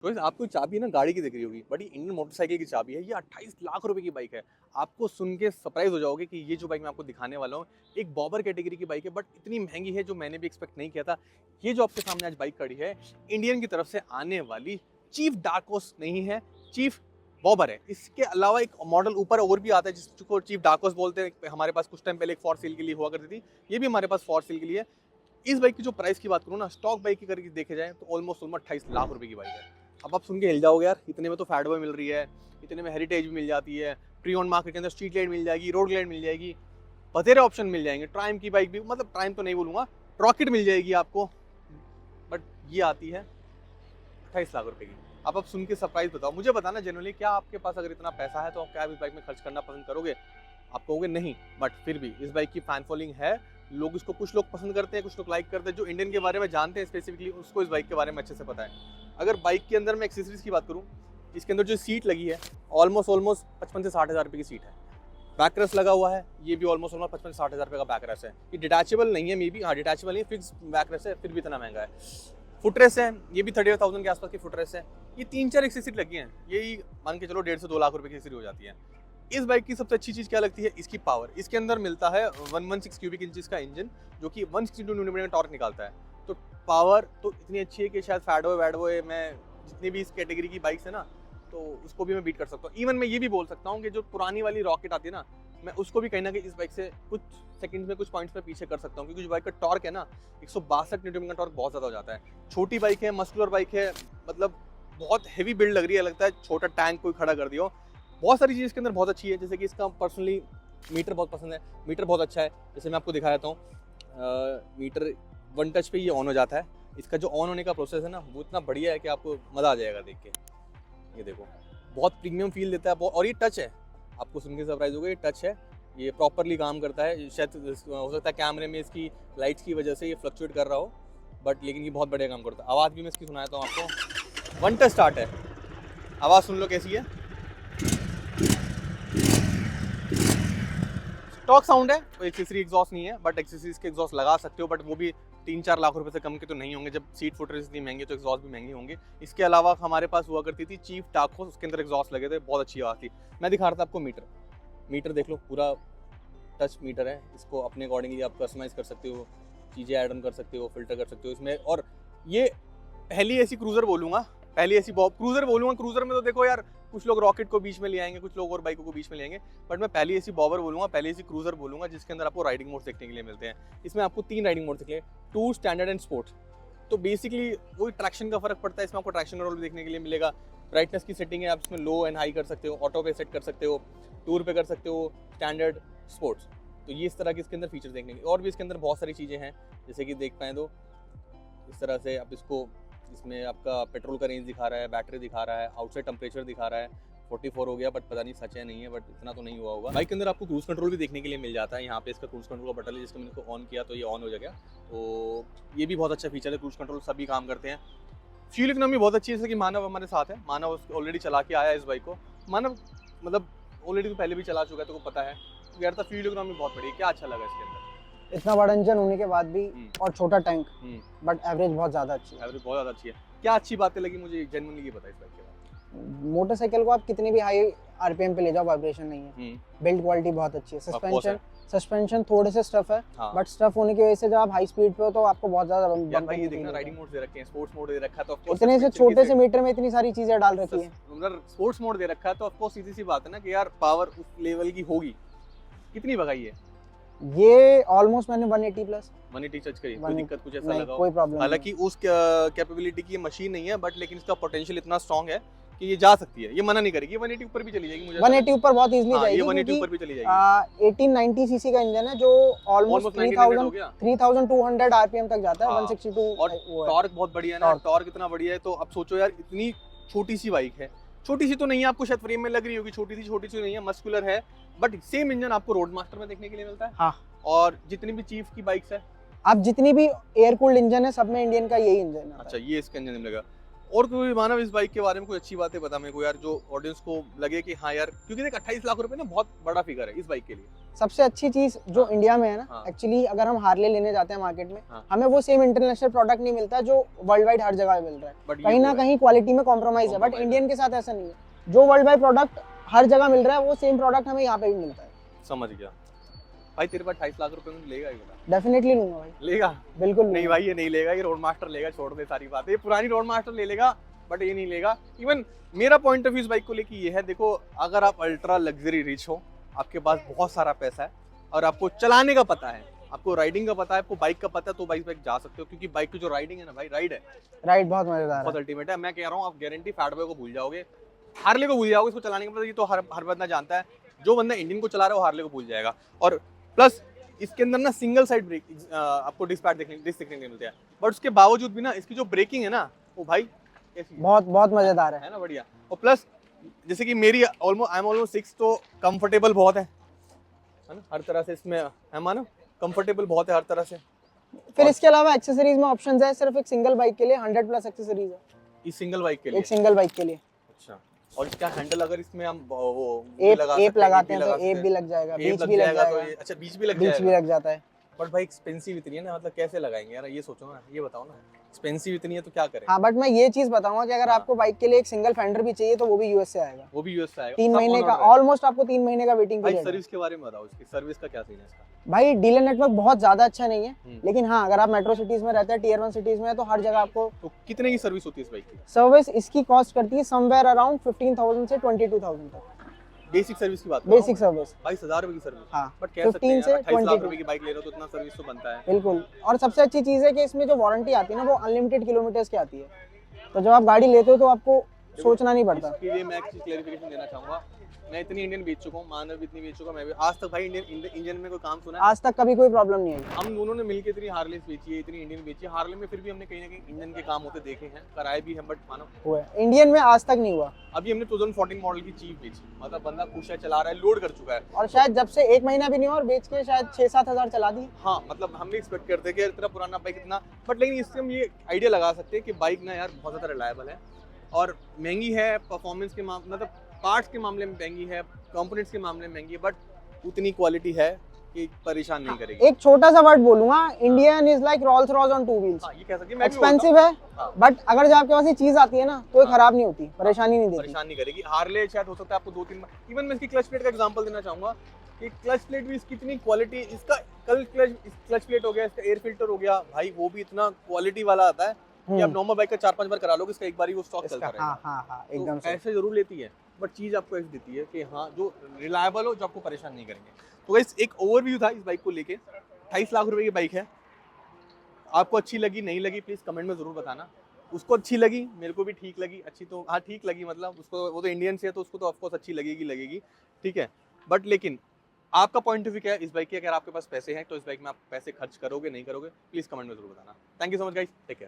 तो आपको चाबी ना गाड़ी की दिख रही होगी, बट ये इंडियन मोटरसाइकिल की चाबी है। ये 28 लाख रुपए की बाइक है। आपको सुन के सरप्राइज हो जाओगे कि ये जो बाइक मैं आपको दिखाने वाला हूँ, एक बॉबर कैटेगरी की बाइक है, बट इतनी महंगी है जो मैंने भी एक्सपेक्ट नहीं किया था। ये जो आपके सामने आज बाइक खड़ी है, इंडियन की तरफ से आने वाली चीफ डार्क हॉर्स नहीं है, चीफ बॉबर है। इसके अलावा एक मॉडल ऊपर और भी आता है जिसको चीफ डार्क हॉर्स बोलते हैं। हमारे पास कुछ टाइम पहले एक फॉर सेल के लिए हुआ करती थी, ये भी हमारे पास फॉर सेल के लिए है। इस बाइक की जो प्राइस की बात करूँ ना, स्टॉक बाइक की करके देखे जाए तो ऑलमोस्ट 28 लाख रुपए की बाइक है। अब आप सुन के हिल जाओगे यार, इतने में तो फैट बॉय मिल रही है, इतने में हेरिटेज भी मिल जाती है, प्री ओन्ड मार्केट के अंदर स्ट्रीट लाइट मिल जाएगी, रोड लाइट मिल जाएगी, बथेरे ऑप्शन मिल जाएंगे। ट्राइम की बाइक भी, मतलब ट्राइम तो नहीं बोलूँगा, रॉकेट मिल जाएगी आपको, बट ये आती है 28 लाख रुपए की। अब आप सुन के सरप्राइज बताओ, मुझे बताना जनरली, क्या आपके पास अगर इतना पैसा है तो आप क्या इस बाइक में खर्च करना पसंद करोगे? आप कहोगे नहीं, बट फिर भी इस बाइक की फैन फॉलोइंग है। लोग इसको, कुछ लोग पसंद करते हैं, कुछ लोग लाइक करते हैं। जो इंडियन के बारे में जानते हैं स्पेसिफिकली, उसको इस बाइक के बारे में अच्छे से पता है। अगर बाइक के अंदर मैं एक्सेसरीज की बात करूँ, इसके अंदर जो सीट लगी है ऑलमोस्ट 55 से 60 हज़ार रुपये की सीट है। बैक लगा हुआ है, ये भी ऑलमोस्ट 55 से 60 हज़ार रुपये का बैक है। ये डिटैचेबल नहीं है, मे बी, हाँ डिटैचेबल नहीं, फिक्स बैक है, फिर भी इतना महंगा है। फुटरेस है, ये भी 35,000 के आसपास की फुटरेस है। ये 3-4 एक्सेसरी लगी हैं, यही मान के चलो 1.5 से 2 लाख रुपए की एक्सेसरी हो जाती है। इस बाइक की सबसे अच्छी चीज़ क्या लगती है? इसकी पावर। इसके अंदर मिलता है 116 क्यूबिक इंचेस का इंजन, जो कि 162 न्यूटन मीटर टॉर्क निकालता है। तो पावर तो इतनी अच्छी है कि शायद फैडबॉय मैं जितनी भी इस कैटेगरी की बाइक्स है ना, तो उसको भी मैं बीट कर सकता हूँ। इवन मैं ये भी बोल सकता हूँ कि जो पुरानी वाली रॉकेट आती है ना, मैं उसको भी कहीं ना कहीं इस बाइक से कुछ सेकंड्स में, कुछ पॉइंट्स में पीछे कर सकता हूँ, क्योंकि जो बाइक का टॉर्क है ना, 162 न्यूटन का टॉर्क बहुत ज़्यादा हो जाता है। छोटी बाइक है, मस्कुलर बाइक है, मतलब बहुत हेवी बिल्ड लग रही है, लगता है छोटा टैंक कोई खड़ा कर दिया। बहुत सारी चीज़ इसके अंदर बहुत अच्छी है, जैसे कि इसका पर्सनली मीटर बहुत पसंद है। मीटर बहुत अच्छा है, जैसे मैं आपको दिखा देता हूँ। मीटर वन टच पे ये ऑन हो जाता है। इसका जो ऑन होने का प्रोसेस है ना, वो इतना बढ़िया है कि आपको मज़ा आ जाएगा देख के। ये देखो, बहुत प्रीमियम फील देता है। और ये टच है, आपको सुन के सरप्राइज होगा, ये टच है, ये प्रॉपरली काम करता है। शायद हो सकता है कैमरे में इसकी लाइट्स की वजह से ये फ्लक्चुएट कर रहा हो, बट लेकिन ये बहुत बढ़िया काम करता है। आवाज़ भी मैं इसकी सुनाता हूँ आपको। वन टच स्टार्ट है, आवाज़ सुन लो कैसी है। स्टॉक साउंड है, कोई एक्सेसरी एग्जॉस्ट नहीं है, बट एक्सेसरीज के एग्जॉस्ट लगा सकते हो, बट वो भी 3-4 लाख रुपए से कम के तो नहीं होंगे। जब सीट फुटरेस इतनी महंगी तो एग्जॉस्ट भी महंगे होंगे। इसके अलावा हमारे पास हुआ करती थी चीफ डार्क हॉर्स, उसके अंदर एग्जॉस्ट लगे थे, बहुत अच्छी आवाज़ थी। मैं दिखा रहा था आपको मीटर देख लो, पूरा टच मीटर है। इसको अपने अकॉर्डिंगली आप कस्टमाइज़ कर सकते हो, चीज़ें ऐड ऑन कर सकते हो, फिल्टर कर सकते हो इसमें। और ये पहली ऐसी क्रूज़र बोलूँगा, क्रूज़र में तो देखो यार, कुछ लोग रॉकेट को बीच में ले आएंगे, कुछ लोग और बाइकों को बीच में ले आएंगे, बट मैं पहली ऐसी बॉबर बोलूँगा, पहली ऐसी क्रूज़र बोलूँगा जिसके अंदर आपको राइडिंग मोड देखने के लिए मिलते हैं। इसमें आपको 3 राइडिंग मोड दिखे, टूर, स्टैंडर्ड एंड स्पोर्ट्स। तो बेसिकली वही ट्रैक्शन का फर्क पड़ता है, इसमें आपको ट्रैक्शन कंट्रोल भी देखने के लिए मिलेगा। ब्राइटनेस की सेटिंग है, आप इसमें लो एंड हाई कर सकते हो, ऑटो पे सेट कर सकते हो, टूर पे कर सकते हो, स्टैंडर्ड, स्पोर्ट्स। तो ये इस तरह के इसके अंदर फीचर देखने के, और भी इसके अंदर बहुत सारी चीज़ें हैं, जैसे कि देख पाएँ तो इस तरह से आप इसको, इसमें आपका पेट्रोल का रेंज दिखा रहा है, बैटरी दिखा रहा है, आउटसाइड टेम्परेचर दिखा रहा है। 44 हो गया, बट पता नहीं सच है नहीं है, बट इतना तो नहीं हुआ होगा। बाइक के अंदर आपको क्रूज कंट्रोल भी देखने के लिए मिल जाता है। यहाँ पे इसका क्रूज कंट्रोल का बटन है, जिसको मैंने इसको ऑन किया तो ये ऑन हो जाएगा। तो ये भी बहुत अच्छा फीचर है, क्रूज कंट्रोल सभी काम करते हैं। फ्यूल इकोनॉमी बहुत अच्छी है, जैसे कि मानव हमारे साथ है। मानव ऑलरेडी चला के आया है इस बाइक को। मानव मतलब ऑलरेडी तो पहले भी चला चुका है, तो को पता है यार। तो फ्यूल इकोनॉमी बहुत बढ़िया, क्या अच्छा लगा इसके अंदर? इतना बड़ा इंजन होने के बाद भी और छोटा टैंक, बट एवरेज बहुत ज़्यादा अच्छी है। एवरेज बहुत ज़्यादा अच्छी है। क्या अच्छी बातें लगी मुझे जेन्युइनली ये बताइए इस बाइक के बारे में। मोटरसाइकिल को आप कितनी भी हाई आरपीएम पे ले जाओ, वाइब्रेशन नहीं है। बिल्ड क्वालिटी बहुत अच्छी है। सस्पेंशन थोड़े से स्टफ है, बट स्टफ होने की वजह से जब आप हाई स्पीड पे हो तो आपको बहुत ज्यादा यार भाई ये देखना, राइडिंग मोड दे रखे हैं, स्पोर्ट्स मोड दे रखा है, तो ऑफ कोर्स इतने से छोटे से मीटर में इतनी सारी चीजें डाल रखी है। मतलब स्पोर्ट्स मोड दे रखा है, तो ऑफ कोर्स सीधी सी बात है ना कि यार पावर उस लेवल की होगी। कितनी भगाई है ये? ऑलमोस्ट मैंने 180 प्लस 180 टच करी, कोई दिक्कत कुछ ऐसा लगा? कोई प्रॉब्लम। हालांकि उस कैपेबिलिटी की मशीन नहीं है, बट लेकिन इसका पोटेंशियल इतना स्ट्रांग है कि ये जा सकती है, ये मना नहीं करेगी। 180 ऊपर भी चली जाएगी, मुझे 180 ऊपर बहुत इजीली जाएगी। ये 180 ऊपर भी चली जाएगी। 1890 सीसी का इंजन है, जो ऑलमोस्ट 3200 आरपीएम तक जाता है। 162 और टॉर्क बहुत बढ़िया है ना, टॉर्क इतना बढ़िया है। तो अब सोचो यार, इतनी छोटी सी बाइक है, छोटी सी तो नहीं है, आपको शायद फ्रेम में लग रही होगी छोटी सी नहीं है, मस्कुलर है, बट सेम इंजन आपको रोड मास्टर में देखने के लिए मिलता है। हाँ। और जितनी भी चीफ की बाइक्स है, अब जितनी भी एयर कूल्ड इंजन है, सब में इंडियन का यही इंजन है। अच्छा, ये इसका इंजन मिलेगा। और कोई मानव इस बाइक के बारे में कोई अच्छी बातें बता मेरे को यार, जो ऑडियंस को लगे कि हाँ यार, क्योंकि देख 28 लाख रुपए ना बहुत बड़ा फिगर है इस बाइक के लिए। सबसे अच्छी चीज जो इंडिया में है ना, हाँ। एक्चुअली अगर हम हार्ले लेने जाते हैं मार्केट में, हाँ। हमें वो सेम इंटरनेशनल प्रोडक्ट नहीं मिलता जो वर्ल्ड वाइड हर जगह मिल रहा है। बट कहीं ना कहीं क्वालिटी में कॉम्प्रोमाइज है, बट Compromise इंडियन के साथ ऐसा नहीं है। जो वर्ल्ड वाइड प्रोडक्ट हर जगह मिल रहा है वो सेम प्रोडक्ट हमें यहाँ पे भी मिलता है। समझ गया भाई। तेरे पास 28 लाख रुपए में लेगा ये बता? डेफिनेटली लूंगा भाई, लेगा? बिल्कुल नहीं लूंगा। भाई ये नहीं लेगा, ये रोड मास्टर लेगा, छोड़ दे सारी बातें। ये पुरानी रोड मास्टर ले लेगा बट ये नहीं लेगा। इवन मेरा पॉइंट ऑफ व्यू इस बाइक को लेके ये है, देखो अगर आप अल्ट्रा लग्जरी रिच हो, आपके पास बहुत सारा पैसा है और आपको चलाने का पता है, आपको राइडिंग का पता है, आपको बाइक का पता है, तो बाइक जा सकते हो। क्योंकि बाइक की जो राइडिंग है ना भाई, राइड है, राइड बहुत मजेदार बहुत है। अल्टीमेट है। मैं कह रहा हूँ आप गारंटी फैट बॉय को भूल जाओगे, हार्ले को भूल जाओगे। इसको चलाने का पता ये तो हर बंदा जानता है। जो बंदा इंडियन को चला रहा है वो हार्ले को भूल जाएगा। और प्लस इसके अंदर ना सिंगल साइड ब्रेक आपको डिस्क देखने को मिलते हैं, बट उसके बावजूद भी ना इसकी जो ब्रेकिंग है ना वो भाई कैसी है? बहुत बहुत मजेदार है। है ना, बढ़िया। और प्लस जैसे कि मेरी आई एम ऑलमोस्ट 6, तो कंफर्टेबल बहुत है ना हर तरह से। इसमें है मानो कंफर्टेबल बहुत है हर तरह से। फिर इसके अलावा एक्सेसरीज में ऑप्शंस है, सिर्फ एक सिंगल बाइक के लिए 100+ एक्सेसरीज है, इस सिंगल बाइक के लिए। एक सिंगल बाइक के लिए। अच्छा, और इसका हैंडल अगर इसमें हम वो एप लगाते हैं तो एप भी लग जाएगा, बीच भी लग तो जाएगा। अच्छा बीच भी लग बीच भी जाएगा। लग जाता है। बट भाई एक्सपेंसिव इतनी है ना, मतलब कैसे लगाएंगे यार, ये सोचो ना, ये बताओ ना, एक्सपेंसिव इतनी है तो क्या करें। हाँ, बट मैं ये चीज बताऊंगा कि अगर हाँ। आपको बाइक के लिए एक सिंगल फेंडर भी चाहिए तो वो भी यूएस से आएगा। वो भी यूएस से आएगा। 3 सब महीने on का, order है। ऑलमोस्ट आपको 3 महीने का वेटिंग भाई पीरियड है। सर्विस के बारे में बताओ, इसकी सर्विस का क्या सीन है इसका? भाई डीलर नेटवर्क बहुत ज्यादा अच्छा नहीं है, हम्म। लेकिन हाँ अगर आप मेट्रो सिटीज में रहते हैं, टियर 1 सिटीज में है, तो हर जगह आपको तो कितने की सर्विस होती है इस बाइक की? सर्विस इसकी कॉस्ट करती है समवेयर अराउंड 15,000 से 22,000 तक, बेसिक सर्विस की बात कर रहा हूँ बेसिक मैं। सर्विस। 22,000 रुपए की सर्विस। हाँ, बट कह सकते हैं 15 से यार 28 लाख 22 रुपए की बाइक ले रहे हो तो इतना सर्विस तो बनता है। बिल्कुल। और सबसे अच्छी चीज है कि इसमें जो वारंटी आती है ना वो अनलिमिटेड किलोमीटर्स की आती है, तो जब आप गाड़ी लेते हो तो आपको सोचना नहीं पड़ता। इसके लिए मैं एक चीज क्लैरिफिकेशन देना चाहूंगा। मैं इतनी इंडियन बेच चुका हूँ, मानव भी इतनी बेच चुका हूँ, मैं भी। आज तक भाई इंडियन में कोई काम सुना है? आज तक कभी कोई प्रॉब्लम नहीं आई। हम दोनों ने मिलकर इतनी हार्लेस बेची है, इतनी इंडियन बेची है। हार्ले में फिर भी हमने कहीं ना कहीं इंजन के काम होते देखे हैं, कराए भी हैं, बट मानो हुआ है इंडियन में आज तक नहीं हुआ। अभी हमने 2014 मॉडल की चीफ बेची, मतलब बंदा खुश है, चला रहा है, लोड कर चुका है। और शायद जब से 1 महीना भी नहीं हुआ और बेच के शायद 6-7 हजार चला दी। हाँ, मतलब हम भी एक्सपेक्ट करते हैं कि इतना पुराना बाइक इतना, बट लेकिन इससे हम ये आइडिया लगा सकते हैं कि बाइक ना यार बहुत ज़्यादा रिलायबल है और महंगी है। परफॉर्मेंस के मतलब पार्ट्स के मामले में महंगी है, कंपोनेंट्स के मामले में महंगी है, बट उतनी क्वालिटी है कि परेशान नहीं करेगी। एक छोटा सा वर्ड बोलूंगा, Indian is like Rolls Royce on 2 wheels. हाँ, ये कह सकते हैं। मैं भी एक्सपेंसिव है, हाँ। बट अगर जब आपके पास ये चीज आती है ना तो ये हाँ। खराब नहीं होती, परेशानी नहीं देती। परेशान नहीं करेगी। हार्ले शायद हो सकता है आपको 2-3 इवन मैं इसकी क्लच प्लेट का एग्जांपल देना चाहूंगा कि क्लच प्लेट भी इसकी इतनी क्वालिटी, इसका कल क्लच प्लेट हो गया, इसका एयर फिल्टर हो गया, भाई वो भी इतना क्वालिटी वाला आता है कि आप नॉर्मल बाइक का 4-5 बार करा लोगे, इसका एक बार ही वो स्टॉक चलता रहेगा। हाँ हाँ हाँ, एकदम तो सही। ऐसे जरूर लेती है, बट चीज आपको ऐसी देती है कि हाँ जो रिलायबल हो, जो आपको परेशान नहीं करेंगे। तो गाइस एक ओवरव्यू था इस बाइक को लेके। 28 लाख रुपए की बाइक है। आपको अच्छी लगी नहीं लगी प्लीज कमेंट में जरूर बताना। उसको अच्छी लगी, मेरे को भी ठीक लगी। अच्छी तो हाँ ठीक लगी, मतलब उसको, वो तो इंडियन से है तो उसको तो ऑफकोर्स अच्छी लगेगी, ठीक है। बट लेकिन आपका पॉइंट ऑफ व्यू क्या है इस बाइक की? अगर आपके पास पैसे हैं तो इस बाइक में आप पैसे खर्च करोगे नहीं करोगे, प्लीज कमेंट में जरूर बताना। Thank you so much guys, take care.